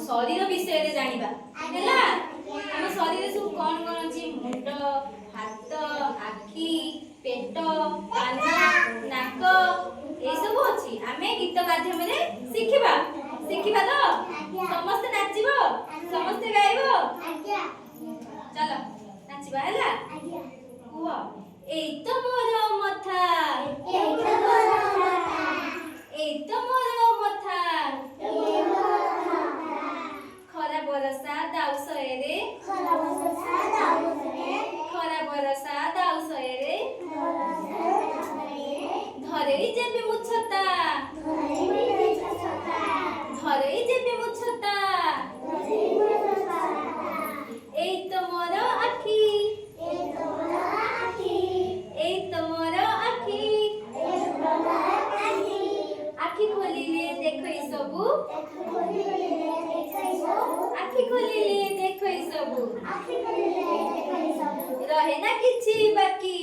शरीर विषय रे जानिबा हैला। हम शरीर सब कोन कोन अछि मुंड हाथ आखि पेट कान नाक ए सब अछि। आमे गीत माध्यम रे सिखिबा सिखिबा तो समस्त नाचिबो समस्त गाइबो चलो नाचिबा हैला। कुह एई तो मोर मथा एई तो मोर मथा खरा बरसा दाउसए रे खरा बरसा दाउसए रे धरेई जेबे मुछता धरेई जेबे मुछता एई तो मोर आखी एई तो मोर आखी आखि खोलिले देखई सबु आखि खोलिले देखई सबु रहे ना किछि बाकी